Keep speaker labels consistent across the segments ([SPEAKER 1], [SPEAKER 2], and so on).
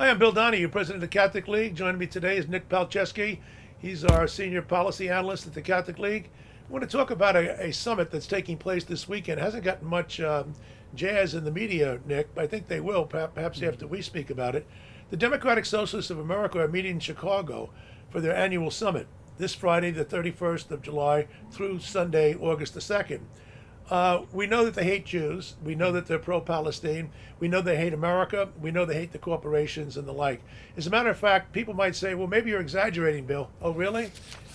[SPEAKER 1] Hi, I'm Bill Donohue, President of the Catholic League. Joining me today is Nick Palczewski. He's our Senior Policy Analyst at the Catholic League. I want to talk about a summit that's taking place this weekend. It hasn't gotten much jazz in the media, Nick, but I think they will, perhaps after we speak about it. The Democratic Socialists of America are meeting in Chicago for their annual summit this Friday, the 31st of July, through Sunday, August the 2nd. We know that they hate Jews. We know that they're pro-Palestine. We know they hate America. We know they hate the corporations and the like. As a matter of fact, people might say, well, maybe you're exaggerating, Bill. Oh, really?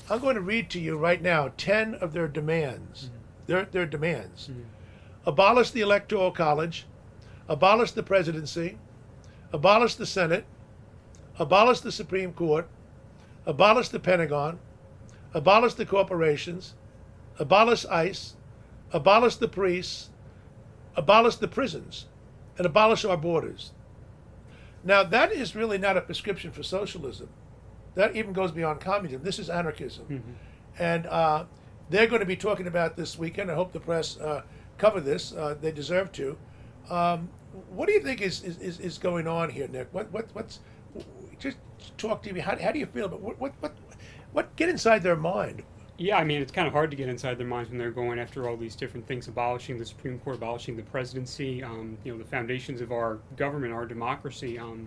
[SPEAKER 1] I'm going to read to you right now 10 of their demands. Their demands. Abolish the Electoral College. Abolish the presidency. Abolish the Senate. Abolish the Supreme Court. Abolish the Pentagon. Abolish the corporations. Abolish ICE. Abolish the priests, abolish the prisons, and abolish our borders. Now, that is really not a prescription for socialism. That even goes beyond communism. This is anarchism. And they're going to be talking about this weekend. I hope the press cover this. They deserve to. What do you think is going on here, Nick? What's just talk to me. How do you feel about what get inside their mind?
[SPEAKER 2] Yeah, I mean, it's kind of hard to get inside their minds when they're going after all these different things, abolishing the Supreme Court, abolishing the presidency, the foundations of our government, our democracy. I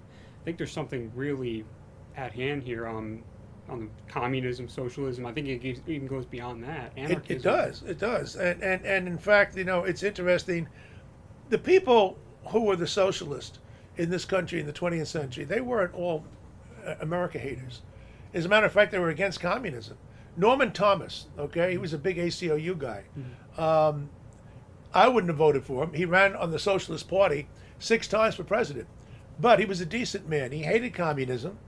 [SPEAKER 2] think there's something really at hand here on the communism, socialism. I think it even goes beyond that. Anarchism.
[SPEAKER 1] It does. And in fact, it's interesting. The people who were the socialists in this country in the 20th century, they weren't all America haters. As a matter of fact, they were against communism. Norman Thomas, okay, he was a big ACLU guy. I wouldn't have voted for him. He ran on the Socialist Party 6 times for president. But he was a decent man. He hated communism.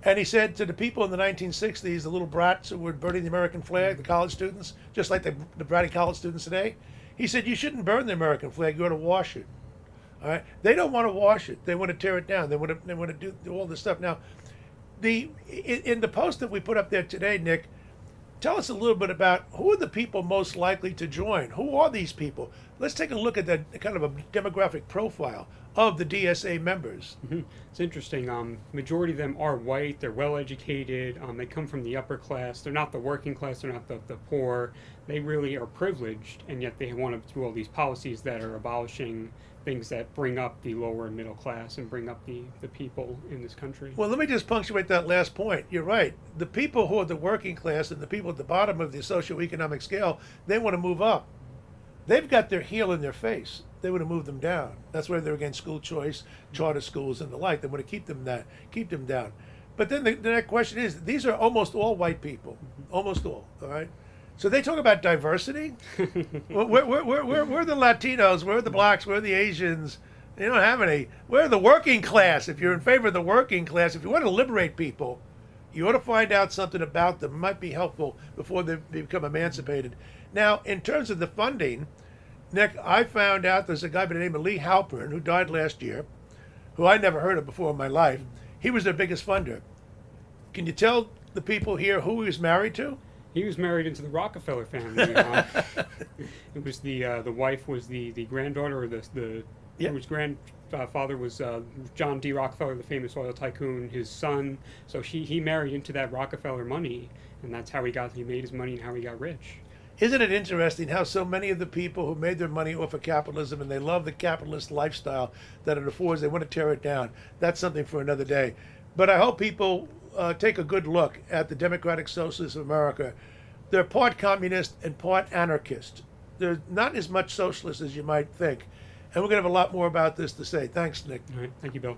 [SPEAKER 1] And he said to the people in the 1960s, the little brats who were burning the American flag, the college students, just like the bratty college students today, he said, you shouldn't burn the American flag, you ought to wash it. All right? They don't want to wash it. They want to tear it down. They want to do all this stuff. Now, in the post that we put up there today, Nick, tell us a little bit about who are the people most likely to join. Who are these people? Let's take a look at that kind of a demographic profile of the DSA members.
[SPEAKER 2] It's interesting. Majority of them are white. They're well educated. They come from the upper class. They're not the working class. They're not the poor. They really are privileged, and yet they want to do all these policies that are abolishing things that bring up the lower and middle class and bring up the people in this country.
[SPEAKER 1] Well, let me just punctuate that last point. You're right. The people who are the working class and the people at the bottom of the socioeconomic scale, they want to move up. They've got their heel in their face. They want to move them down. That's why they're against school choice, charter schools, and the like. They want to keep them down. But then the next question is, these are almost all white people. Almost all right? So they talk about diversity. We're the Latinos, we're the blacks, we're the Asians. They don't have any. We're the working class. If you're in favor of the working class, if you want to liberate people, you ought to find out something about them. It might be helpful before they become emancipated. Now, in terms of the funding, Nick, I found out there's a guy by the name of Lee Halpern who died last year, who I never heard of before in my life. He was their biggest funder. Can you tell the people here who he was married to?
[SPEAKER 2] He was married into the Rockefeller family. It was the wife was the granddaughter, or whose grandfather was John D. Rockefeller, the famous oil tycoon. His son, so he married into that Rockefeller money, and that's how he made his money and how he got rich.
[SPEAKER 1] Isn't it interesting how so many of the people who made their money off of capitalism and they love the capitalist lifestyle that it affords, they want to tear it down? That's something for another day. But I hope people take a good look at the Democratic Socialists of America. They're part communist and part anarchist. They're not as much socialist as you might think. And we're going to have a lot more about this to say. Thanks, Nick.
[SPEAKER 2] All right. Thank you, Bill.